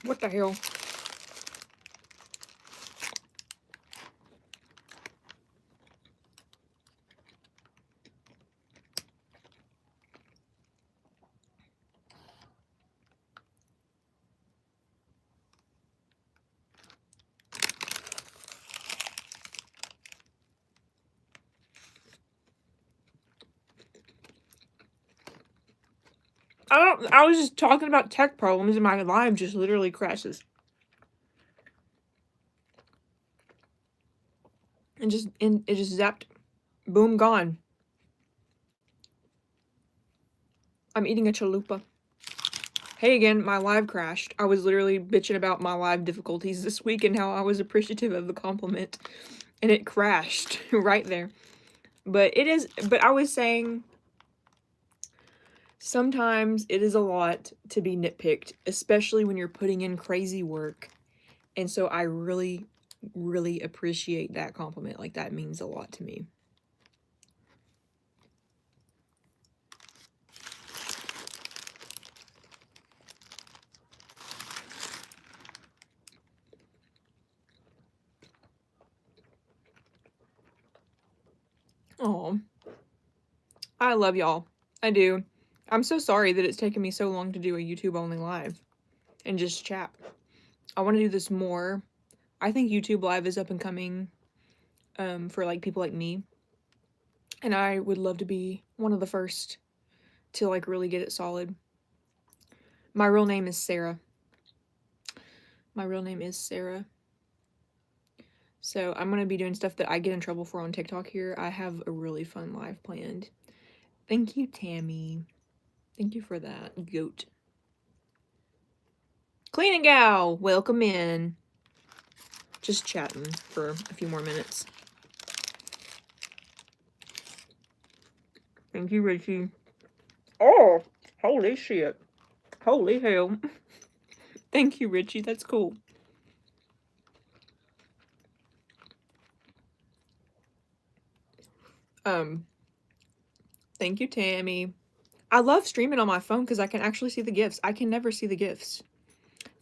What the hell? I was just talking about tech problems and my live just literally crashes. And it just zapped. Boom, gone. I'm eating a chalupa. Hey again, my live crashed. I was literally bitching about my live difficulties this week and how I was appreciative of the compliment. And it crashed right there. But I was saying, sometimes it is a lot to be nitpicked, especially when you're putting in crazy work. And so I really, really appreciate that compliment. Like, that means a lot to me. Oh, I love y'all. I do. I'm so sorry that it's taken me so long to do a YouTube only live and just chat. I want to do this more. I think YouTube live is up and coming for like people like me. And I would love to be one of the first to like really get it solid. My real name is Sarah. My real name is Sarah. So I'm going to be doing stuff that I get in trouble for on TikTok here. I have a really fun live planned. Thank you, Tammy. Thank you for that, goat. Cleaning gal, welcome in. Just chatting for a few more minutes. Thank you, Richie. Oh, holy shit. Holy hell. Thank you, Richie. That's cool. Thank you, Tammy. I love streaming on my phone because I can actually see the gifts. I can never see the gifts.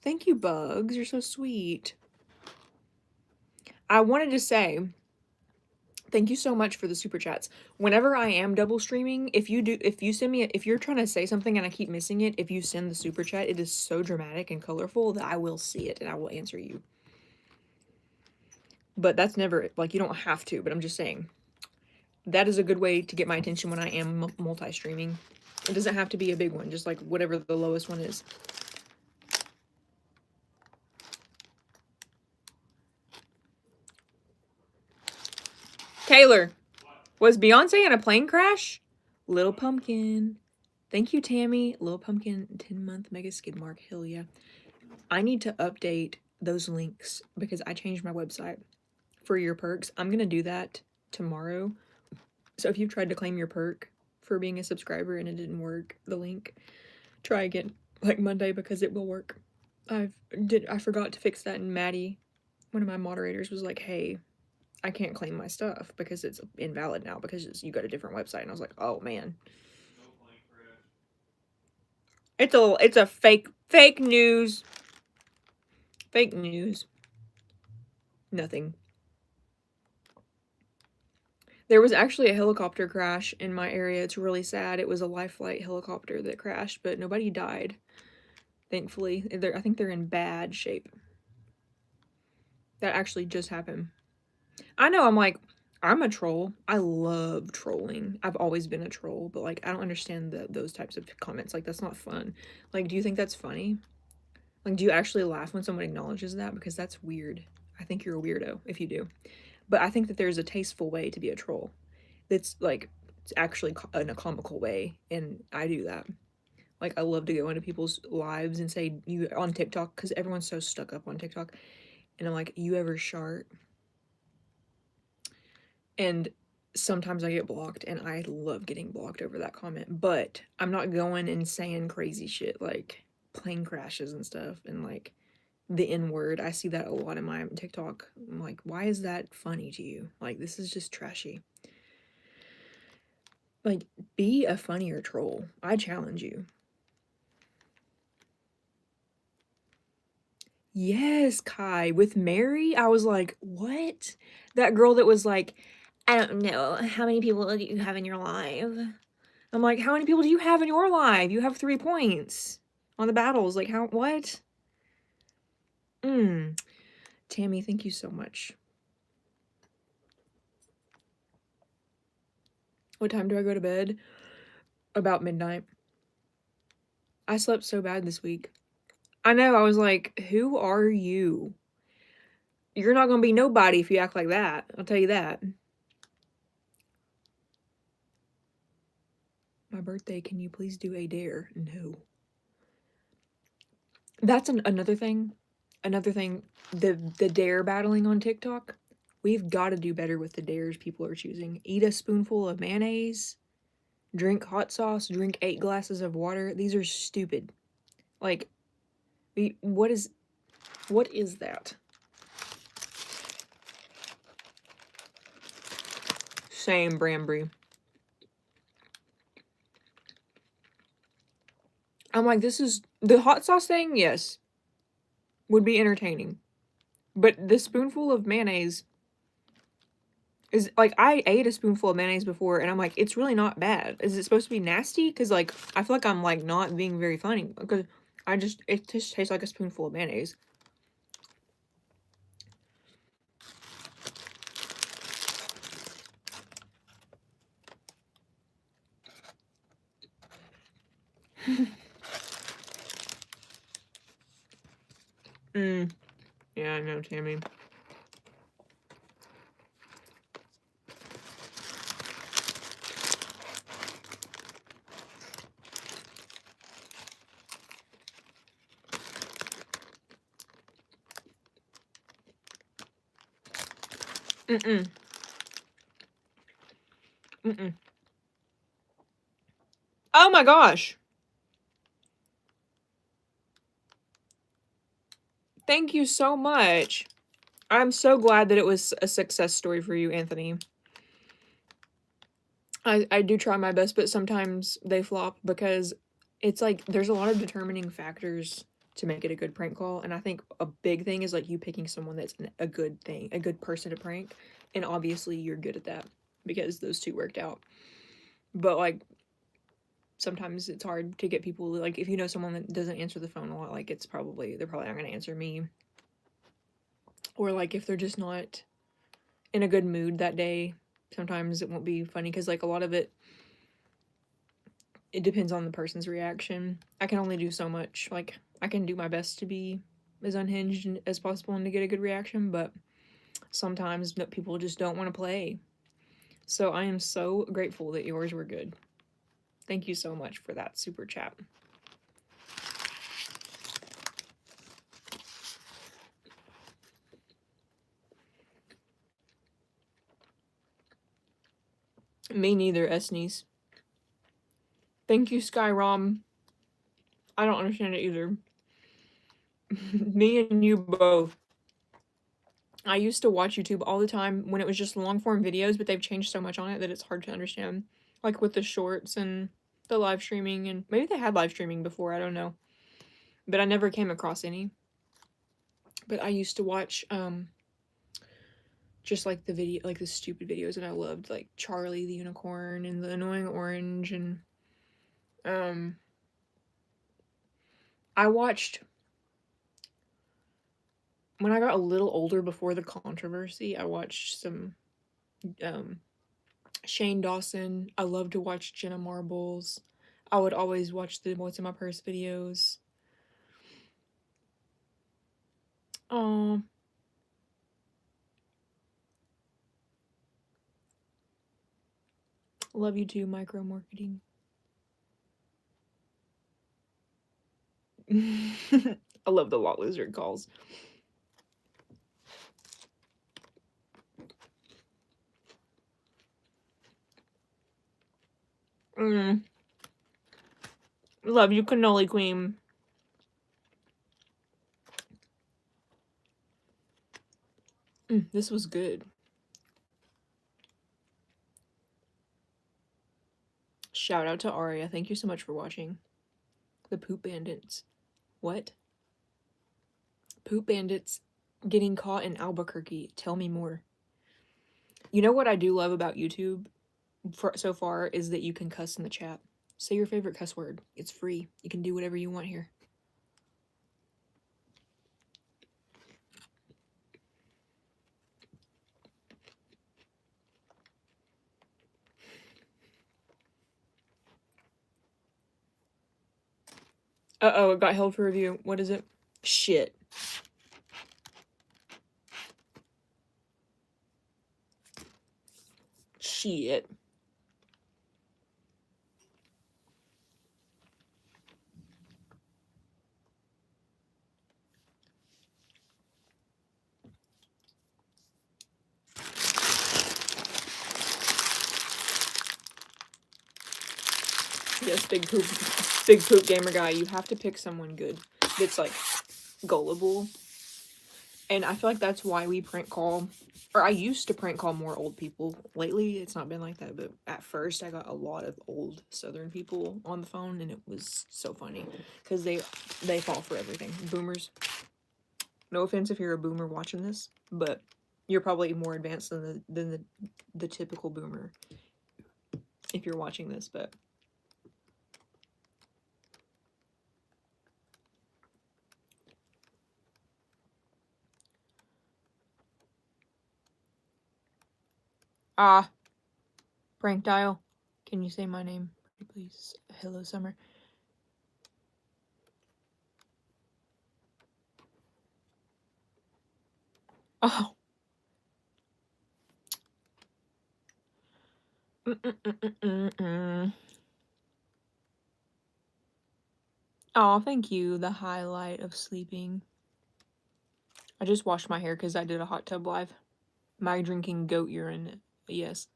Thank you, Bugs. You're so sweet. I wanted to say, thank you so much for the super chats. Whenever I am double streaming, if you send me, if you're trying to say something and I keep missing it, if you send the super chat, it is so dramatic and colorful that I will see it and I will answer you. But that's never, like, you don't have to, but I'm just saying. That is a good way to get my attention when I am multi-streaming. It doesn't have to be a big one, just like whatever the lowest one is. Taylor, was Beyonce in a plane crash? Little Pumpkin. Thank you, Tammy. Little Pumpkin, 10-month mega skid mark. Hell yeah. I need to update those links because I changed my website for your perks. I'm going to do that tomorrow. So if you've tried to claim your perk for being a subscriber and it didn't work, the link, try again like Monday because it will work. I forgot to fix that, and Maddie, one of my moderators, was like, "Hey, I can't claim my stuff because it's invalid now because you got a different website." And I was like, "Oh man." It's a fake news. Fake news. Nothing. There was actually a helicopter crash in my area. It's really sad. It was a life flight helicopter that crashed, but nobody died. Thankfully. I think they're in bad shape. That actually just happened. I know, I'm like, I'm a troll. I love trolling. I've always been a troll, but like I don't understand those types of comments. Like, that's not fun. Like, do you think that's funny? Like, do you actually laugh when someone acknowledges that? Because that's weird. I think you're a weirdo if you do. But I think that there's a tasteful way to be a troll. That's like, it's actually in a comical way, and I do that. Like, I love to go into people's lives and say, you on TikTok, because everyone's so stuck up on TikTok, and I'm like, you ever shart? And sometimes I get blocked, and I love getting blocked over that comment, but I'm not going and saying crazy shit like plane crashes and stuff and like the N-word. I see that a lot in my TikTok. I'm like, why is that funny to you? Like, this is just trashy. Like, be a funnier troll. I challenge you. Yes, Kai. With Mary, I was like, what? That girl that was like, I don't know, how many people do you have in your life? I'm like, how many people do you have in your life? You have 3 points on the battles. Like, how, what? Tammy, thank you so much. What time do I go to bed? About midnight. I slept so bad this week. I know, I was like, who are you? You're not gonna be nobody if you act like that. I'll tell you that. My birthday, can you please do a dare? No. That's another thing. Another thing, the dare battling on TikTok. We've got to do better with the dares people are choosing. Eat a spoonful of mayonnaise, drink hot sauce, drink 8 glasses of water. These are stupid. Like, what is that? Same, Brambry. I'm like, this is the hot sauce thing, yes, would be entertaining. But this spoonful of mayonnaise is like, I ate a spoonful of mayonnaise before and I'm like, it's really not bad. Is it supposed to be nasty? Because like, I feel like I'm like not being very funny because it just tastes like a spoonful of mayonnaise. Yeah, I know, Tammy. Oh my gosh. Thank you so much. I'm so glad that it was a success story for you, Anthony. I do try my best, but sometimes they flop because it's like there's a lot of determining factors to make it a good prank call, and I think a big thing is like you picking someone that's a good thing, a good person to prank, and obviously you're good at that because those two worked out. But like sometimes it's hard to get people, like if you know someone that doesn't answer the phone a lot, like they're probably not going to answer me, or like if they're just not in a good mood that day, sometimes it won't be funny because like a lot of it depends on the person's reaction. I can only do so much. Like I can do my best to be as unhinged as possible and to get a good reaction, but sometimes people just don't want to play. So I am so grateful that yours were good. Thank you so much for that super chat. Me neither, Esnies. Thank you, Skyrom. I don't understand it either. Me and you both. I used to watch YouTube all the time when it was just long form videos, but they've changed so much on it that it's hard to understand. Like with the shorts and the live streaming, and maybe they had live streaming before, I don't know. But I never came across any. But I used to watch just like the video, like the stupid videos that I loved, like Charlie the Unicorn and the Annoying Orange, and I watched when I got a little older before the controversy, I watched some Shane Dawson. I love to watch Jenna Marbles. I would always watch the What's in My Purse videos. Oh, love you too, micro marketing. I love the lot lizard calls. Love you, cannoli queen. This was good. Shout out to Aria. Thank you so much for watching. The Poop Bandits. What? Poop bandits getting caught in Albuquerque. Tell me more. You know what I do love about YouTube so far is that you can cuss in the chat. Say your favorite cuss word. It's free. You can do whatever you want here. Uh-oh, it got held for review. What is it? Shit. Shit. Yes, big poop gamer guy. You have to pick someone good that's like gullible. And I feel like that's why we prank call, or I used to prank call more old people. Lately, it's not been like that, but at first I got a lot of old Southern people on the phone, and it was so funny because they fall for everything. Boomers. No offense if you're a boomer watching this, but you're probably more advanced than the typical boomer if you're watching this, but prank dial. Can you say my name, please? Hello, Summer. Oh. Oh, thank you. The highlight of sleeping. I just washed my hair because I did a hot tub live. Am I drinking goat urine? Yes.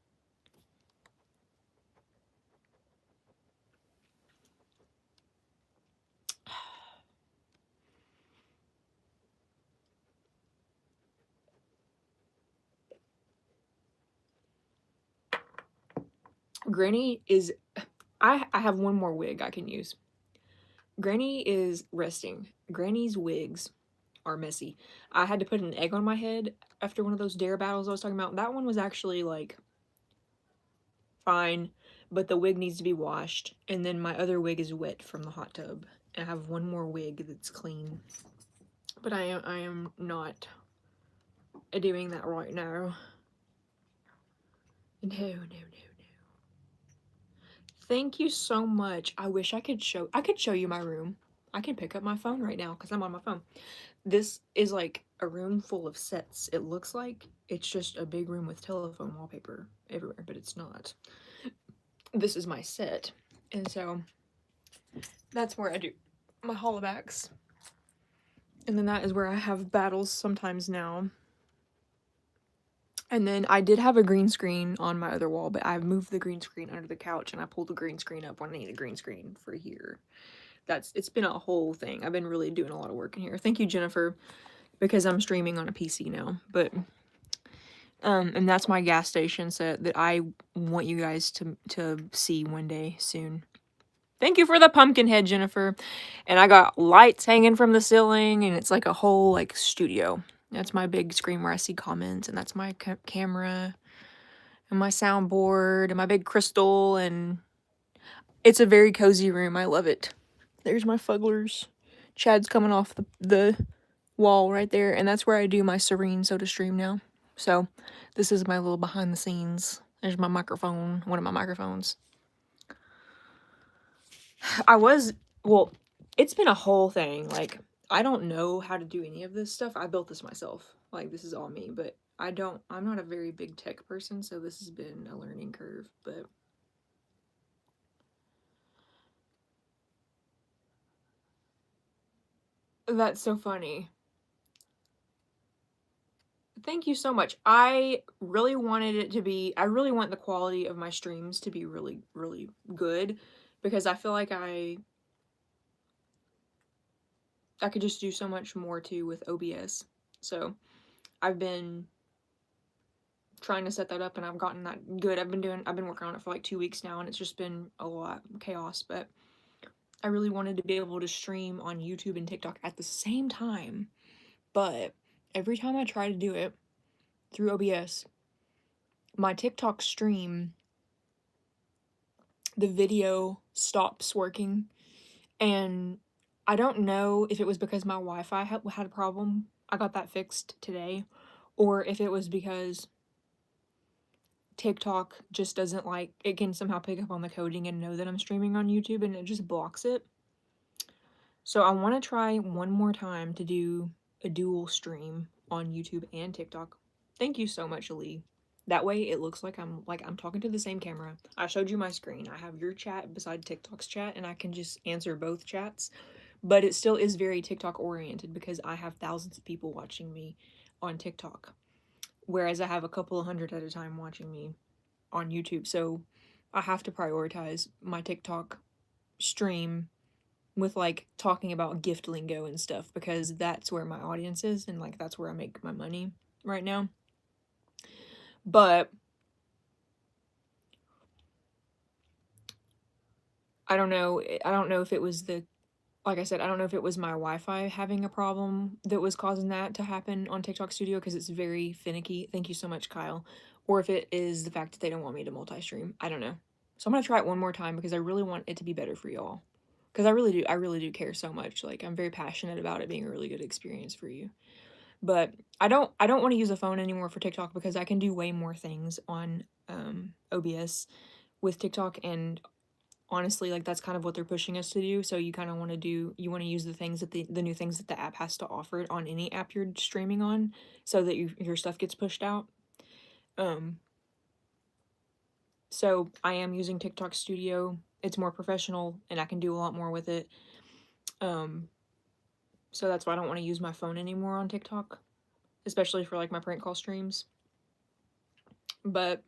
Granny is... I have one more wig I can use. Granny is resting. Granny's wigs are messy. I had to put an egg on my head after one of those dare battles I was talking about. That one was actually, like, fine, but the wig needs to be washed. And then my other wig is wet from the hot tub. And I have one more wig that's clean. But I am not doing that right now. No. Thank you so much. I wish I could show you my room. I can pick up my phone right now because I'm on my phone. This is like a room full of sets. It looks like it's just a big room with telephone wallpaper everywhere, but it's not. This is my set. And so that's where I do my hollowbacks. And then that is where I have battles sometimes now. And then I did have a green screen on my other wall, but I moved the green screen under the couch and I pulled the green screen up when I need a green screen for here. It's been a whole thing. I've been really doing a lot of work in here. Thank you, Jennifer, because I'm streaming on a PC now. But and that's my gas station set that I want you guys to see one day soon. Thank you for the pumpkin head, Jennifer. And I got lights hanging from the ceiling, and it's like a whole like studio. That's my big screen where I see comments, and that's my camera, and my soundboard, and my big crystal, and it's a very cozy room. I love it. There's my fugglers. Chad's coming off the wall right there, and that's where I do my Serene Soda stream now. So, this is my little behind the scenes. There's my microphone, one of my microphones. Well, it's been a whole thing. Like, I don't know how to do any of this stuff. I built this myself. Like, this is all me, but I'm not a very big tech person, so this has been a learning curve, but that's so funny. Thank you so much. I really want the quality of my streams to be really, really good because I feel like I could just do so much more too with OBS. So I've been trying to set that up and I've gotten that good. I've been working on it for like 2 weeks now and it's just been a lot of chaos, but I really wanted to be able to stream on YouTube and TikTok at the same time But every time I try to do it through OBS, my TikTok stream, the video stops working. And I don't know if it was because my Wi-Fi had a problem. I got that fixed today. Or if it was because TikTok just doesn't like, it can somehow pick up on the coding and know that I'm streaming on YouTube and it just blocks it. So I want to try one more time to do a dual stream on YouTube and TikTok. Thank you so much, Lee. That way it looks like I'm talking to the same camera. I showed you my screen. I have your chat beside TikTok's chat and I can just answer both chats. But it still is very TikTok oriented because I have thousands of people watching me on TikTok. Whereas I have a couple of hundred at a time watching me on YouTube. So I have to prioritize my TikTok stream with like talking about gift lingo and stuff because that's where my audience is and like that's where I make my money right now. But I don't know if it was the, like I said, I don't know if it was my Wi-Fi having a problem that was causing that to happen on TikTok Studio because it's very finicky. Thank you so much, Kyle. Or if it is the fact that they don't want me to multi-stream. I don't know. So I'm gonna try it one more time because I really want it to be better for y'all. Because I really do care so much. Like I'm very passionate about it being a really good experience for you. But I don't want to use a phone anymore for TikTok because I can do way more things on OBS with TikTok, and honestly, like that's kind of what they're pushing us to do. So you kind of want to use the things that the new things that the app has to offer on any app you're streaming on, so that your stuff gets pushed out. So I am using TikTok Studio. It's more professional and I can do a lot more with it. So that's why I don't want to use my phone anymore on TikTok, especially for like my prank call streams. But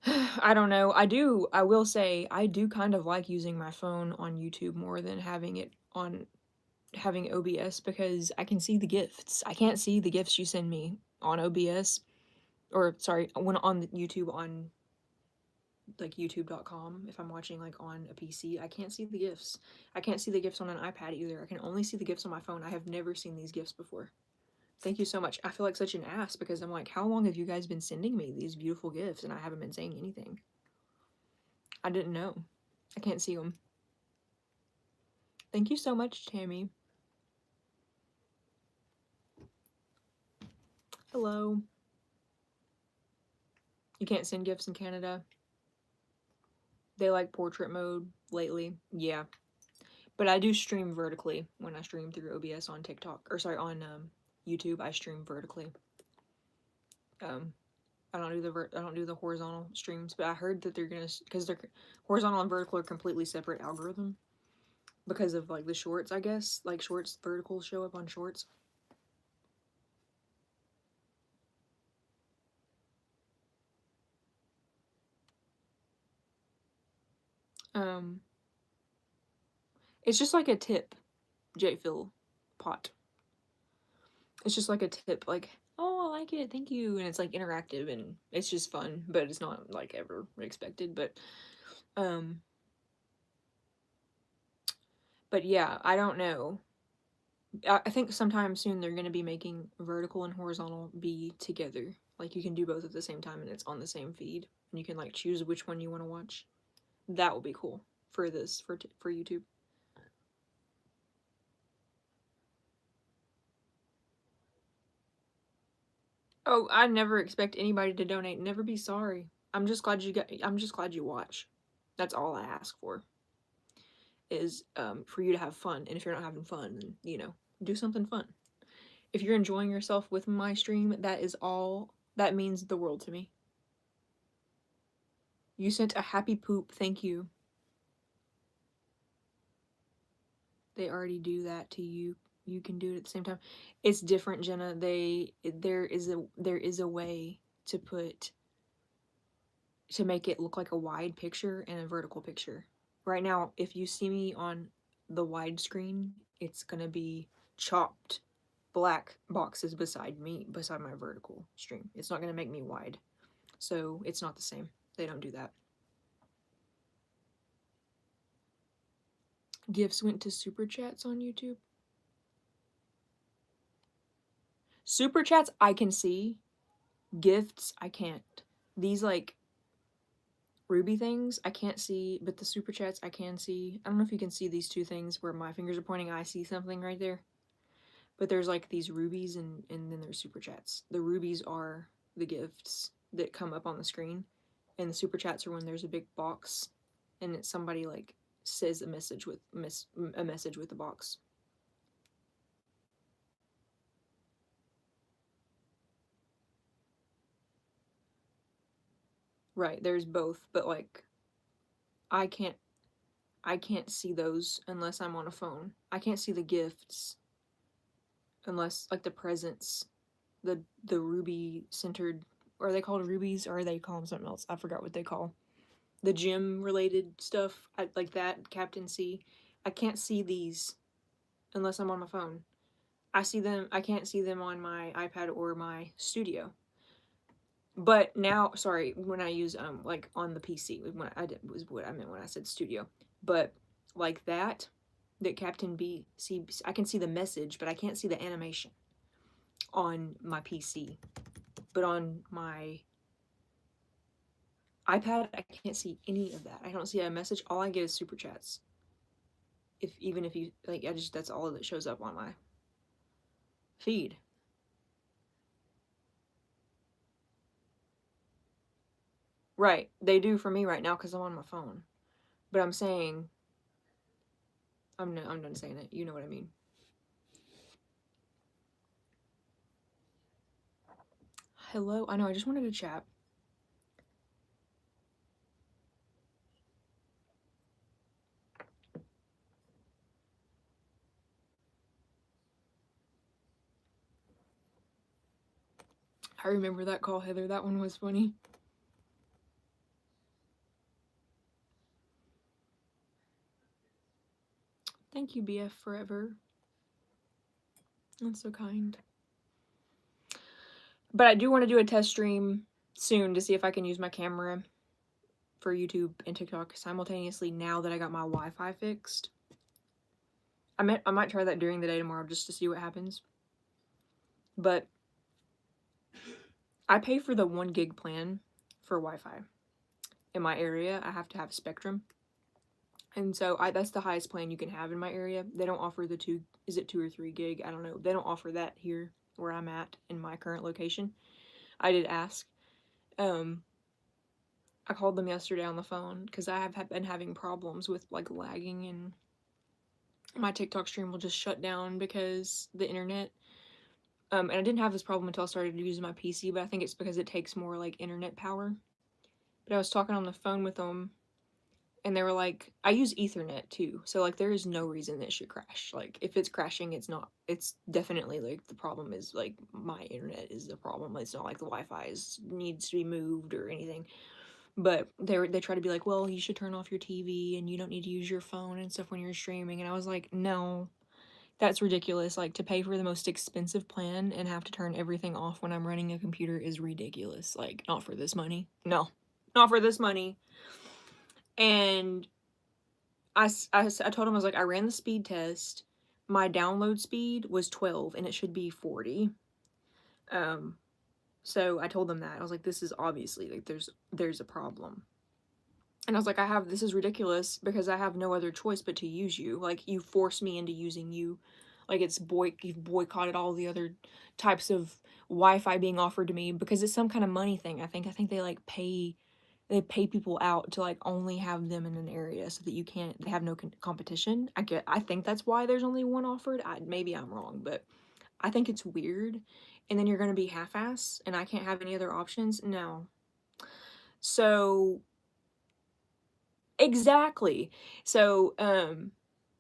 I don't know. I will say I do kind of like using my phone on YouTube more than having OBS because I can see the gifts. I can't see the gifts you send me on OBS, or sorry, when on YouTube, on like youtube.com. If I'm watching like on a PC, I can't see the gifts. I can't see the gifts on an iPad either. I can only see the gifts on my phone. I have never seen these gifts before. Thank you so much. I feel like such an ass because I'm like, how long have you guys been sending me these beautiful gifts and I haven't been saying anything? I didn't know. I can't see them. Thank you so much, Tammy. Hello. You can't send gifts in Canada. They like portrait mode lately. Yeah. But I do stream vertically when I stream through OBS on TikTok. Or sorry, on YouTube, I stream vertically. I don't do the horizontal streams, but I heard that they're gonna, because they're horizontal and vertical are completely separate algorithm because of like the shorts, I guess. Like shorts, verticals show up on shorts. It's just like a tip, J-Phil pot. It's just like a tip, like, oh, I like it, thank you, and it's like interactive and it's just fun, but it's not like ever expected. But yeah, I don't know. I think sometime soon they're gonna be making vertical and horizontal be together. Like you can do both at the same time and it's on the same feed, and you can like choose which one you want to watch. That will be cool for for YouTube. Oh, I never expect anybody to donate. Never be sorry. I'm just glad you watch. That's all I ask for. Is for you to have fun. And if you're not having fun, then, do something fun. If you're enjoying yourself with my stream, that means the world to me. You sent a happy poop. Thank you. They already do that to you. You can do it at the same time. It's different, Jenna. There is a way to make it look like a wide picture and a vertical picture. Right now, if you see me on the wide screen, it's gonna be chopped black boxes beside my vertical stream. It's not gonna make me wide. So it's not the same. They don't do that. Gifts went to super chats on YouTube. Super chats I can see. Gifts I can't. These like Ruby things I can't see, but the super chats I can see. I don't know if you can see these two things where my fingers are pointing. I see something right there. But there's like these rubies and then there's super chats. The rubies are the gifts that come up on the screen, and the super chats are when there's a big box and it's somebody like says a message with a message with the box. Right, there's both, but like I can't I can't see those unless I'm on a phone. I can't see the gifts unless like the presents, the ruby centered, or are they called rubies or are they call them something else? I forgot what they call. The gym related stuff, like that, Captain C. I can't see these unless I'm on my phone. I can't see them on my iPad or my studio. But now, sorry, when I use like on the PC, when I did was what I meant when I said studio. But like that Captain B C, I can see the message, but I can't see the animation on my PC. But on my iPad, I can't see any of that. I don't see a message. All I get is super chats. Even if you like, that's all that shows up on my feed. Right, they do for me right now because I'm on my phone. But I'm saying, I'm done saying it. You know what I mean. Hello, I know. I just wanted to chat. I remember that call, Heather. That one was funny. Thank you, BF Forever. That's so kind. But I do want to do a test stream soon to see if I can use my camera for YouTube and TikTok simultaneously now that I got my Wi-Fi fixed. I might try that during the day tomorrow just to see what happens. But I pay for the 1 gig plan for Wi-Fi. In my area, I have to have Spectrum. And so that's the highest plan you can have in my area. They don't offer the 2 or 3 gig? I don't know. They don't offer that here where I'm at in my current location. I did ask. I called them yesterday on the phone because I have been having problems with like lagging, and my TikTok stream will just shut down because the internet. And I didn't have this problem until I started using my PC, but I think it's because it takes more like internet power. But I was talking on the phone with them, and they were like, I use Ethernet too, so like there is no reason that it should crash. Like if it's crashing, it's not. It's definitely like the problem is like my internet is the problem. It's not like the Wi-Fi needs to be moved or anything. But they try to be like, well, you should turn off your TV and you don't need to use your phone and stuff when you're streaming. And I was like, no, that's ridiculous. Like to pay for the most expensive plan and have to turn everything off when I'm running a computer is ridiculous. Like not for this money. No, not for this money. And I told him, I was like, I ran the speed test. My download speed was 12 and it should be 40. So I told them that. I was like, this is obviously like there's a problem. And I was like, this is ridiculous because I have no other choice but to use you. Like, you forced me into using you. Like, you've boycotted all the other types of Wi-Fi being offered to me because it's some kind of money thing. I think they like they pay people out to like only have them in an area so that they have no competition. I think that's why there's only one offered. Maybe I'm wrong, but I think it's weird. And then you're going to be half-ass and I can't have any other options. No. So exactly. So,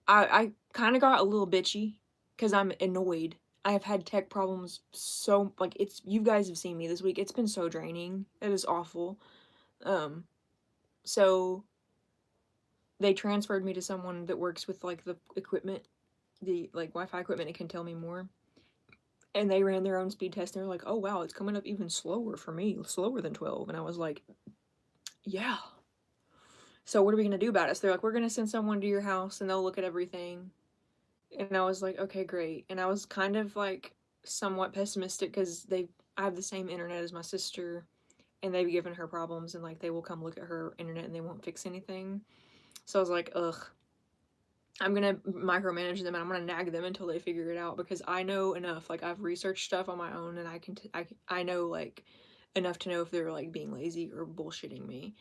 I kind of got a little bitchy because I'm annoyed. I have had tech problems so, like, you guys have seen me this week. It's been so draining. It is awful. So they transferred me to someone that works with, like, the equipment, the, like, Wi-Fi equipment and can tell me more. And they ran their own speed test and they're like, oh, wow, it's coming up even slower for me, slower than 12. And I was like, yeah. So what are we going to do about it? So they're like, we're going to send someone to your house and they'll look at everything. And I was like, okay, great. And I was kind of like somewhat pessimistic because I have the same internet as my sister, and they've given her problems, and like they will come look at her internet and they won't fix anything. So I was like, ugh, I'm gonna micromanage them and I'm gonna nag them until they figure it out because I know enough. Like I've researched stuff on my own and I know like enough to know if they're like being lazy or bullshitting me.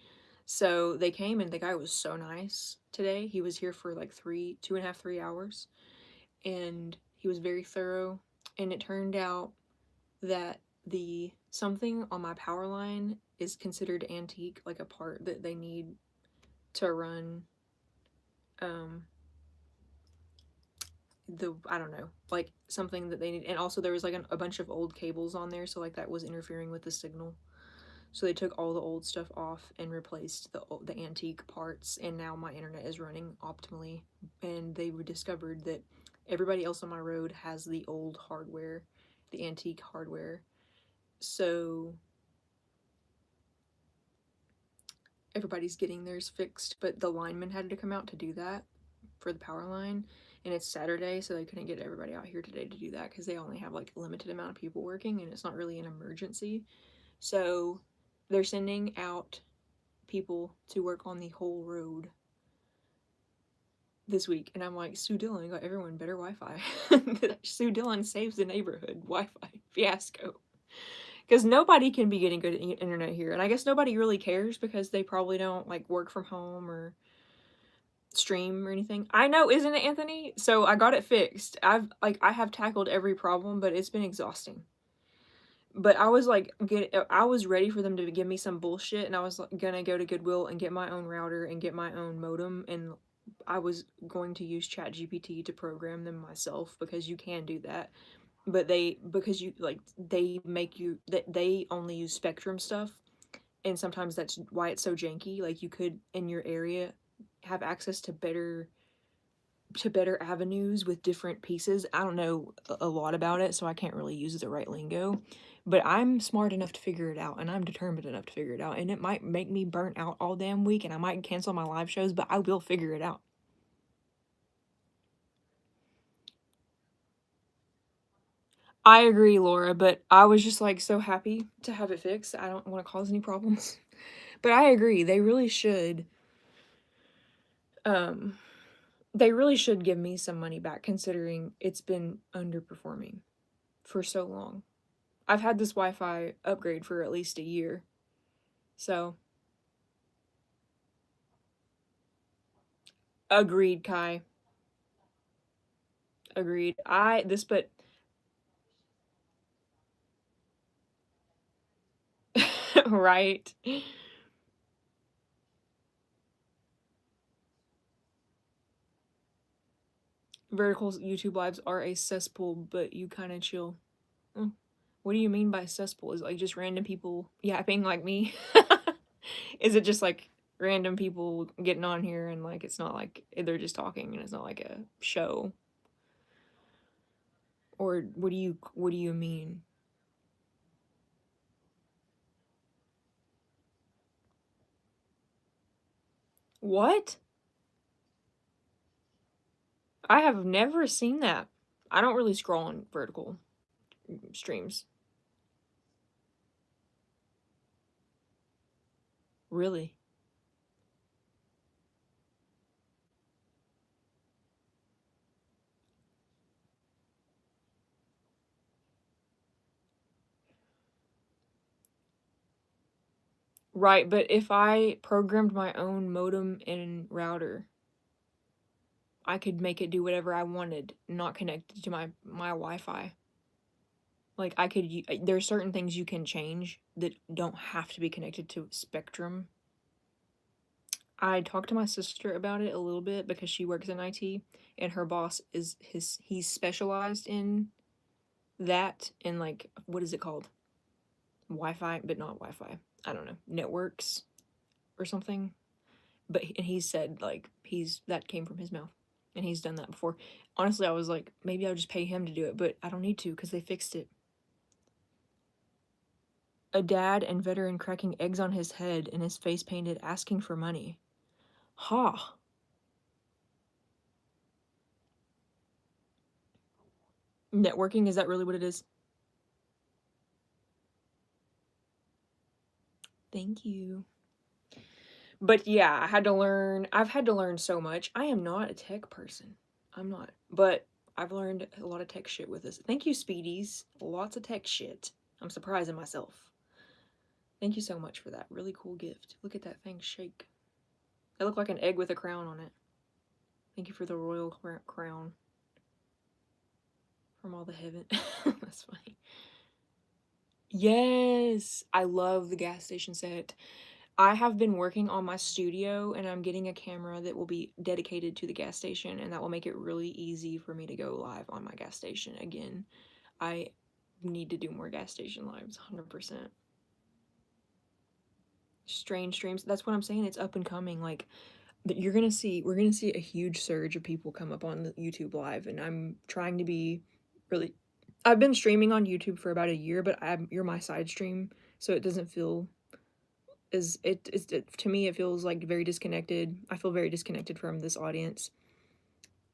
So they came and the guy was so nice today. He was here for like 2.5, 3 hours, and he was very thorough. And it turned out that the something on my power line is considered antique, like a part that they need to run um I don't know, like something that they need. And also there was like a bunch of old cables on there, so like that was interfering with the signal. So they took all the old stuff off and replaced the antique parts, and now my internet is running optimally. And they discovered that everybody else on my road has the old hardware, the antique hardware. So everybody's getting theirs fixed, but the lineman had to come out to do that for the power line. And it's Saturday, so they couldn't get everybody out here today to do that because they only have like a limited amount of people working and it's not really an emergency. So they're sending out people to work on the whole road this week. And I'm like, Sue Dillon got everyone better Wi-Fi. Sue Dillon saves the neighborhood Wi-Fi fiasco. Because nobody can be getting good internet here. And I guess nobody really cares because they probably don't like work from home or stream or anything. I know, isn't it, Anthony? So I got it fixed. I have tackled every problem, but it's been exhausting. But I was like, I was ready for them to give me some bullshit, and I was like, gonna go to Goodwill and get my own router and get my own modem, and I was going to use ChatGPT to program them myself because you can do that. But because you like they make you that they only use Spectrum stuff, and sometimes that's why it's so janky. Like you could in your area have access to better avenues with different pieces. I don't know a lot about it, so I can't really use the right lingo. But I'm smart enough to figure it out, and I'm determined enough to figure it out. And it might make me burnt out all damn week, and I might cancel my live shows, but I will figure it out. I agree, Laura, but I was just like so happy to have it fixed. I don't want to cause any problems. But I agree, um they really should give me some money back considering it's been underperforming for so long. I've had this Wi-Fi upgrade for at least a year. So, agreed, Kai. Agreed. But right. Vertical YouTube lives are a cesspool, but you kind of chill. Oh, what do you mean by cesspool? Is it like just random people yapping like me? Is it just like random people getting on here and like it's not like they're just talking and it's not like a show? Or what do you mean? What? I have never seen that. I don't really scroll on vertical streams. Really? Right, but if I programmed my own modem and router, I could make it do whatever I wanted, not connected to my Wi-Fi. Like there's certain things you can change that don't have to be connected to Spectrum. I talked to my sister about it a little bit because she works in IT and her boss he's specialized in that, in like what is it called? Wi-Fi, but not Wi-Fi. I don't know, networks or something. But and he said like that came from his mouth, and he's done that before. Honestly, I was like, maybe I'll just pay him to do it, but I don't need to because they fixed it. A dad and veteran cracking eggs on his head and his face painted, asking for money. Ha. Networking, is that really what it is? Thank you. But yeah, I've had to learn so much. I am not a tech person. I'm not. But I've learned a lot of tech shit with this. Thank you, Speedies. Lots of tech shit. I'm surprising myself. Thank you so much for that really cool gift. Look at that thing shake. It looked like an egg with a crown on it. Thank you for the royal crown from all the heaven. That's funny. Yes, I love the gas station set. I have been working on my studio and I'm getting a camera that will be dedicated to the gas station, and that will make it really easy for me to go live on my gas station again. I need to do more gas station lives, 100%. Strange streams. That's what I'm saying. It's up and coming. Like, we're gonna see a huge surge of people come up on the YouTube live, and I'm trying to be really. I've been streaming on YouTube for about a year, but you're my side stream, so it doesn't feel to me it feels like very disconnected. I feel very disconnected from this audience,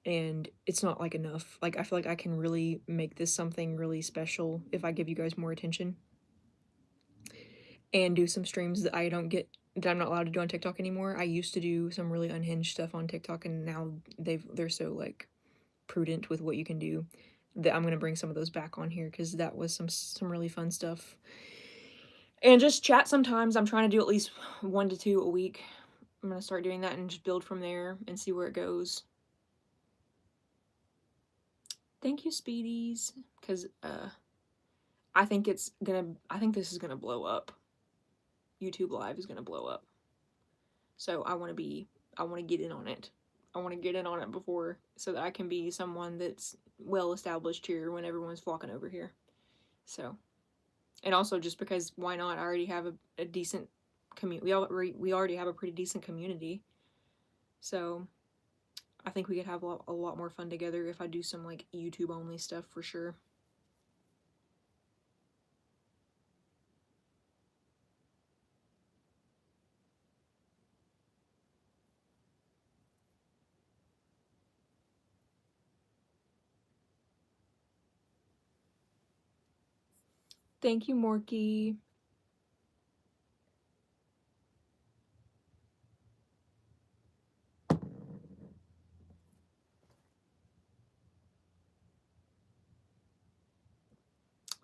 and it's not like enough. Like, I feel like I can really make this something really special if I give you guys more attention and do some streams that I'm not allowed to do on TikTok anymore. I used to do some really unhinged stuff on TikTok, and now they're so like prudent with what you can do that I'm gonna bring some of those back on here, because that was some really fun stuff. And just chat sometimes. I'm trying to do at least 1 to 2 a week. I'm gonna start doing that and just build from there and see where it goes. Thank you, Speedies, because I think this is gonna blow up. YouTube Live is gonna blow up. So I want to get in on it. I want to get in on it before, so that I can be someone that's well established here when everyone's flocking over here. So, and also just because why not? I already have a decent community. We already have a pretty decent community. So, I think we could have a lot more fun together if I do some like YouTube only stuff for sure. Thank you, Morky.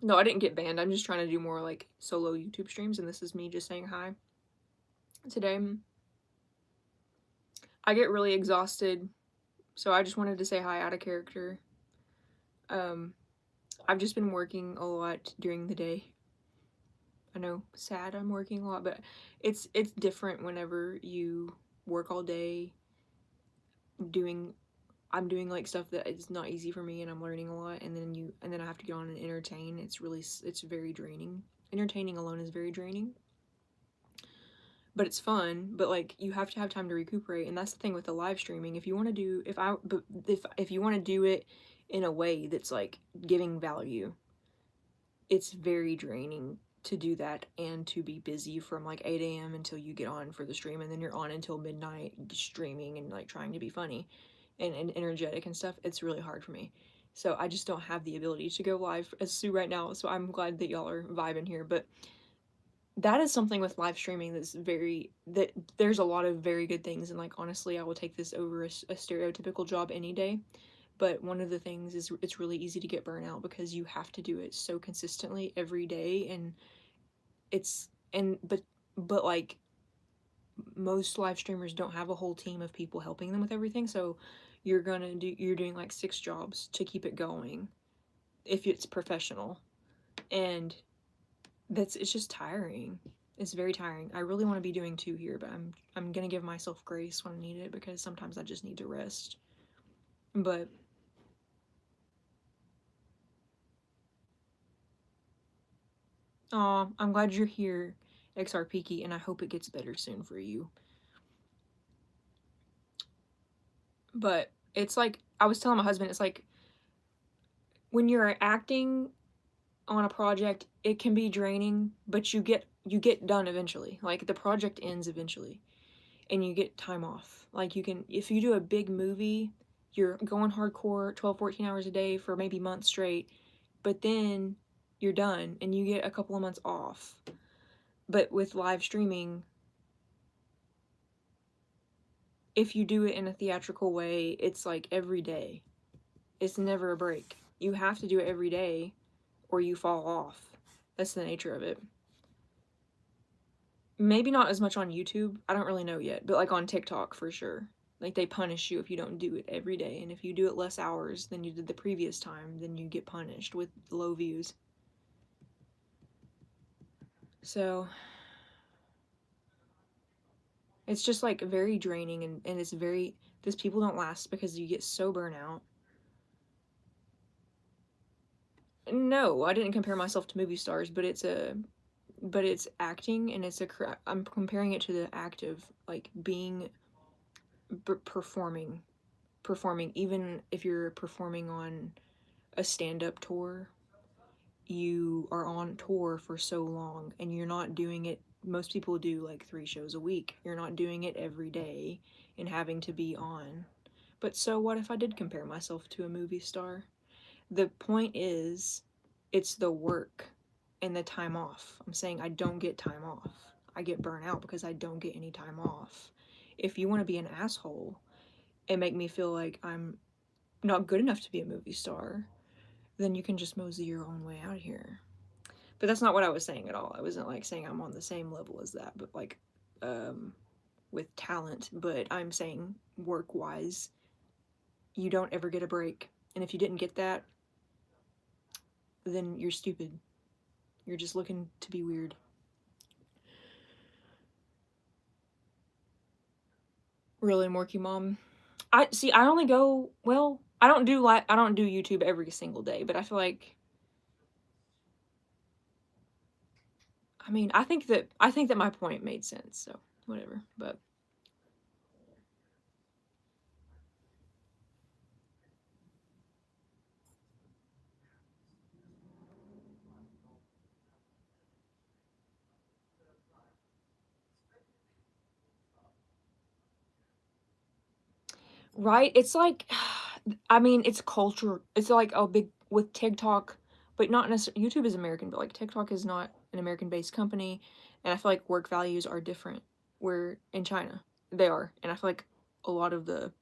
No, I didn't get banned. I'm just trying to do more like solo YouTube streams, and this is me just saying hi. Today, I get really exhausted, so I just wanted to say hi out of character. I've just been working a lot during the day. I know, sad I'm working a lot, but it's different whenever you work all day I'm doing like stuff that is not easy for me, and I'm learning a lot, and then I have to go on and entertain. It's very draining. Entertaining alone is very draining. But it's fun, but like you have to have time to recuperate, and that's the thing with the live streaming. If you want to do if you want to do it in a way that's like giving value, it's very draining to do that and to be busy from like 8 a.m. until you get on for the stream, and then you're on until midnight streaming and like trying to be funny and energetic and stuff. It's really hard for me. So I just don't have the ability to go live as Sue right now. So I'm glad that y'all are vibing here. But that is something with live streaming that there's a lot of very good things. And like, honestly, I will take this over a stereotypical job any day. But one of the things is it's really easy to get burnout because you have to do it so consistently every day, and but like most live streamers don't have a whole team of people helping them with everything, so you're doing like 6 jobs to keep it going if it's professional, and it's just tiring. It's very tiring. I really want to be doing 2 here, but I'm gonna give myself grace when I need it, because sometimes I just need to rest. But I'm glad you're here, XR Peaky, and I hope it gets better soon for you. But it's like, I was telling my husband, it's like when you're acting on a project, it can be draining, but you get done eventually. Like, the project ends eventually, and you get time off. Like, you can, if you do a big movie, you're going hardcore 12, 14 hours a day for maybe months straight, but then you're done and you get a couple of months off. But with live streaming, if you do it in a theatrical way, it's like every day. It's never a break. You have to do it every day or you fall off. That's the nature of it. Maybe not as much on YouTube. I don't really know yet, but like on TikTok for sure. Like they punish you if you don't do it every day, and if you do it less hours than you did the previous time, then you get punished with low views. So it's just like very draining, and it's very, these people don't last because you get so burnt out. No, I didn't compare myself to movie stars, but it's acting, and I'm comparing it to the act of like being performing, even if you're performing on a stand-up tour. You are on tour for so long and you're not doing it. Most people do like 3 shows a week. You're not doing it every day and having to be on. But so what if I did compare myself to a movie star? The point is, it's the work and the time off. I'm saying I don't get time off. I get burnt out because I don't get any time off. If you want to be an asshole and make me feel like I'm not good enough to be a movie star, then you can just mosey your own way out of here. But that's not what I was saying at all. I wasn't like saying I'm on the same level as that, but like with talent. But I'm saying work wise, you don't ever get a break. And if you didn't get that, then you're stupid. You're just looking to be weird. Really, Morky Mom? I see. I only go, well. I don't do YouTube every single day, but I feel like, I mean, I think that my point made sense. So whatever. But right, it's like, I mean, it's culture. It's like a big with TikTok, but not necessarily. YouTube is American, but like TikTok is not an American-based company, and I feel like work values are different. Where in China, they are, and I feel like a lot of the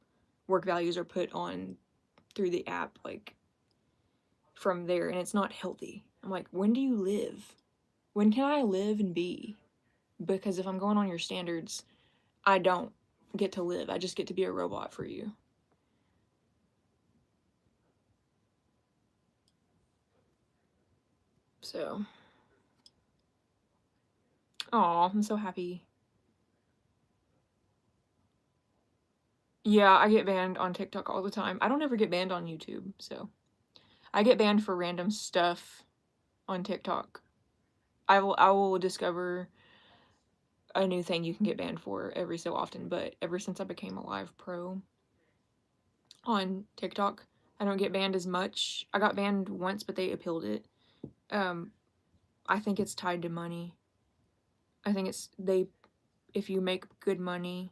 work values are put on through the app, like from there, and it's not healthy. I'm like, when do you live? When can I live and be? Because if I'm going on your standards, I don't get to live. I just get to be a robot for you. So, oh, I'm so happy. Yeah, I get banned on TikTok all the time. I don't ever get banned on YouTube, so I get banned for random stuff on TikTok. I will discover a new thing you can get banned for every so often, but ever since I became a live pro on TikTok, I don't get banned as much. I got banned once, but they appealed it. Um, I think it's tied to money. I think it's they if you make good money,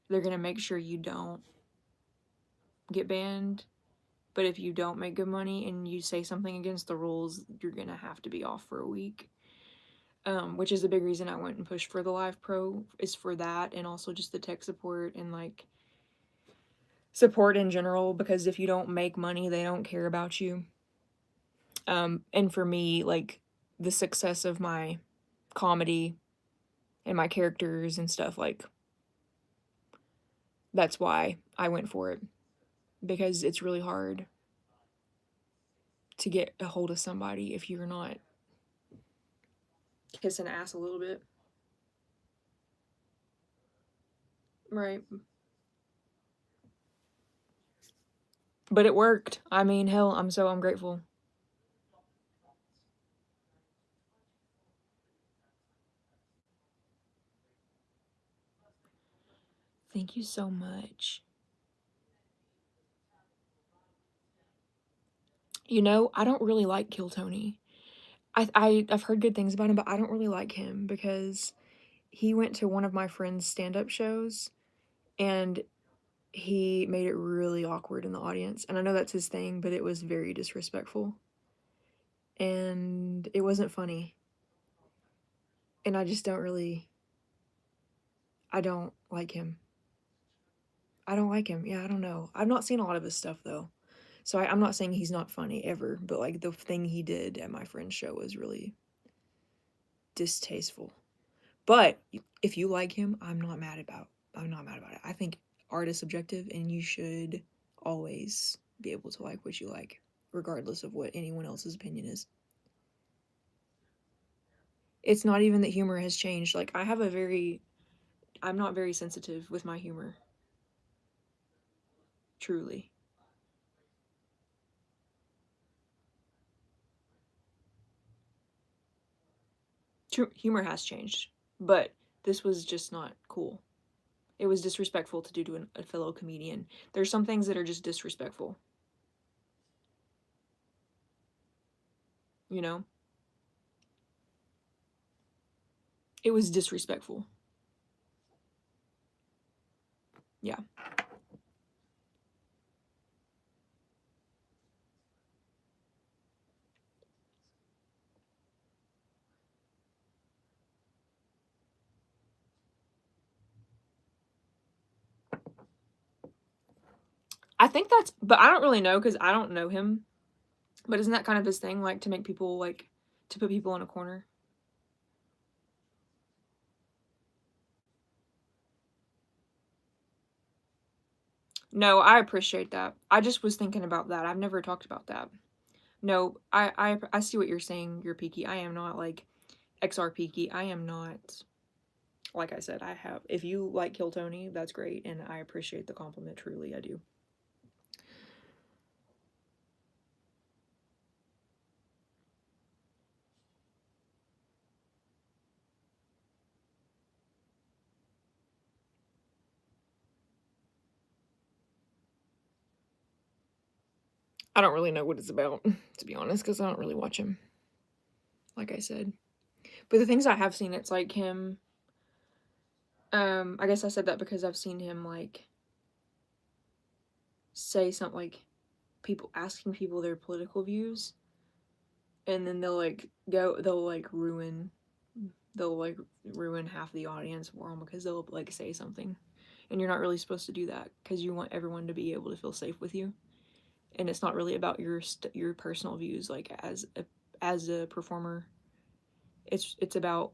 they're gonna make sure you don't get banned. But if you don't make good money and you say something against the rules, you're gonna have to be off for a week. Which is the big reason I went and pushed for the Live Pro, is for that, and also just the tech support and like support in general, because if you don't make money, they don't care about you. And for me, like the success of my comedy and my characters and stuff, like that's why I went for it, because it's really hard to get a hold of somebody if you're not kissing ass a little bit. Right. But it worked. I mean, hell, I'm grateful. Thank you so much. You know, I don't really like Kill Tony. I've heard good things about him, but I don't really like him because he went to one of my friend's stand-up shows and he made it really awkward in the audience. And I know that's his thing, but it was very disrespectful. And it wasn't funny. And I just don't really, I don't like him. I don't like him. Yeah, I don't know. I've not seen a lot of his stuff though. So I'm not saying he's not funny ever, but like the thing he did at my friend's show was really distasteful. But if you like him, I'm not mad about it. I think art is subjective and you should always be able to like what you like, regardless of what anyone else's opinion is. It's not even that humor has changed. Like I'm not very sensitive with my humor. Truly. Humor has changed, but this was just not cool. It was disrespectful to do to a fellow comedian. There's some things that are just disrespectful. You know? It was disrespectful. Yeah. I think that's, but I don't really know because I don't know him. But isn't that kind of his thing, like to make people like to put people in a corner? No, I appreciate that. I just was thinking about that. I've never talked about that. No, I see what you're saying. You're peaky. I am not like XR peaky. I am not. Like I said, I have. If you like Kill Tony, that's great, and I appreciate the compliment. Truly, I do. I don't really know what it's about, to be honest, because I don't really watch him. Like I said, but the things I have seen, it's like him. I guess I said that because I've seen him like say something like people asking people their political views, and then they'll like ruin half the audience for them because they'll like say something, and you're not really supposed to do that because you want everyone to be able to feel safe with you, and it's not really about your personal views like as a performer. It's about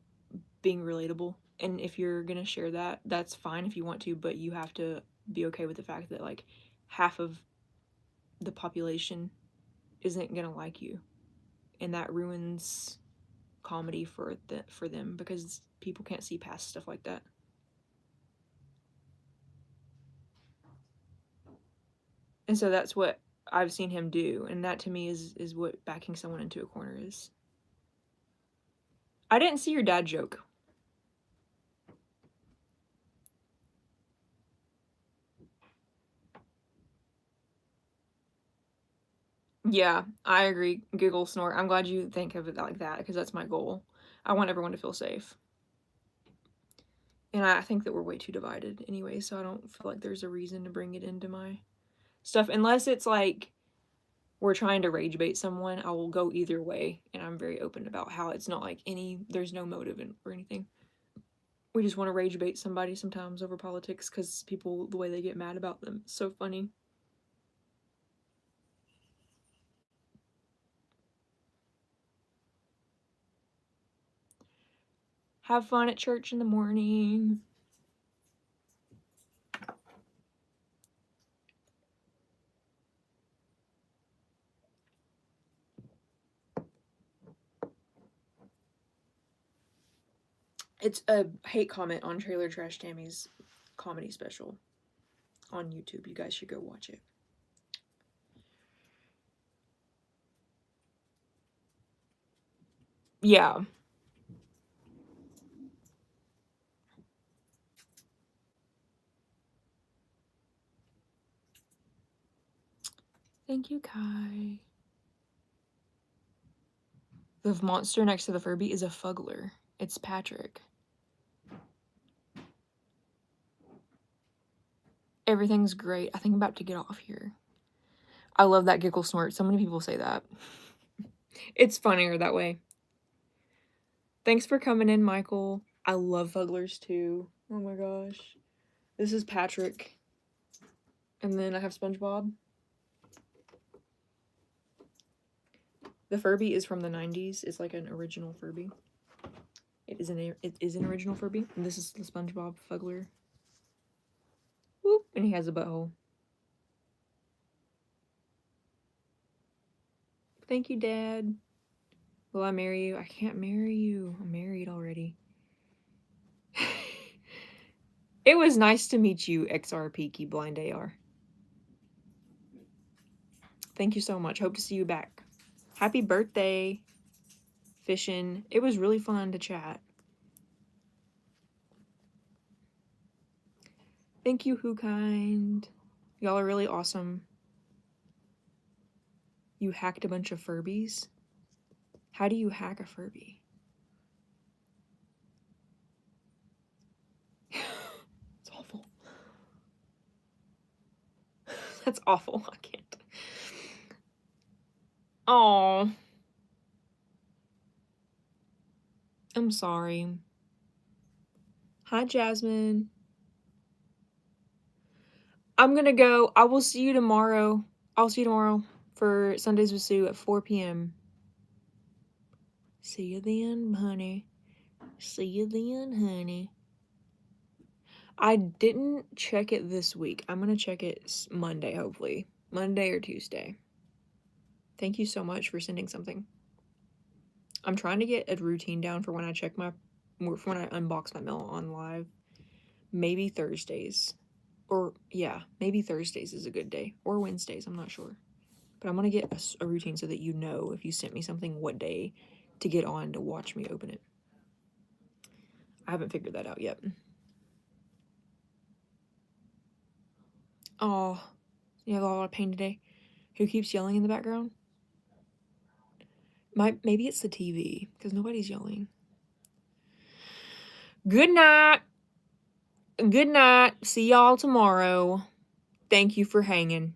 being relatable, and if you're gonna share that, that's fine if you want to, but you have to be okay with the fact that like half of the population isn't gonna like you, and that ruins comedy for them because people can't see past stuff like that. And so that's what I've seen him do, and that to me is what backing someone into a corner is. I didn't see your dad joke. Yeah, I agree. Giggle, snort. I'm glad you think of it like that because that's my goal. I want everyone to feel safe. And I think that we're way too divided anyway, so I don't feel like there's a reason to bring it into my stuff unless it's like we're trying to rage bait someone. I will go either way, and I'm very open about how it's not like there's no motive or anything. We just want to rage bait somebody sometimes over politics because people, the way they get mad about them, is so funny. Have fun at church in the morning. It's a hate comment on Trailer Trash Tammy's comedy special on YouTube. You guys should go watch it. Yeah. Thank you, Kai. The monster next to the Furby is a Fuggler. It's Patrick. Everything's great. I think I'm about to get off here. I love that giggle snort. So many people say that. It's funnier that way. Thanks for coming in, Michael. I love Fugglers too. Oh my gosh. This is Patrick. And then I have SpongeBob. The Furby is from the 90s. It's like an original Furby. It is an original Furby. And this is the SpongeBob Fuggler. Whoop. And he has a butthole. Thank you, Dad. Will I marry you? I can't marry you. I'm married already. It was nice to meet you, XR Peaky Blind AR. Thank you so much. Hope to see you back. Happy birthday, Fishin'. It was really fun to chat. Thank you, Who Kind. Y'all are really awesome. You hacked a bunch of Furbies? How do you hack a Furby? It's awful. That's awful. I can't. Oh. I'm sorry. Hi, Jasmine. I'm gonna go. I will see you tomorrow. I'll see you tomorrow for Sundays with Sue at 4 p.m. See you then, honey. See you then, honey. I didn't check it this week. I'm gonna check it Monday, hopefully. Monday or Tuesday. Thank you so much for sending something. I'm trying to get a routine down for when I check for when I unbox my mail on live. Maybe Thursdays. Or, yeah, maybe Thursdays is a good day. Or Wednesdays, I'm not sure. But I'm gonna get a routine so that you know if you sent me something what day to get on to watch me open it. I haven't figured that out yet. Oh, you have a lot of pain today. Who keeps yelling in the background? Maybe it's the TV, because nobody's yelling. Good night. Good night. See y'all tomorrow. Thank you for hanging.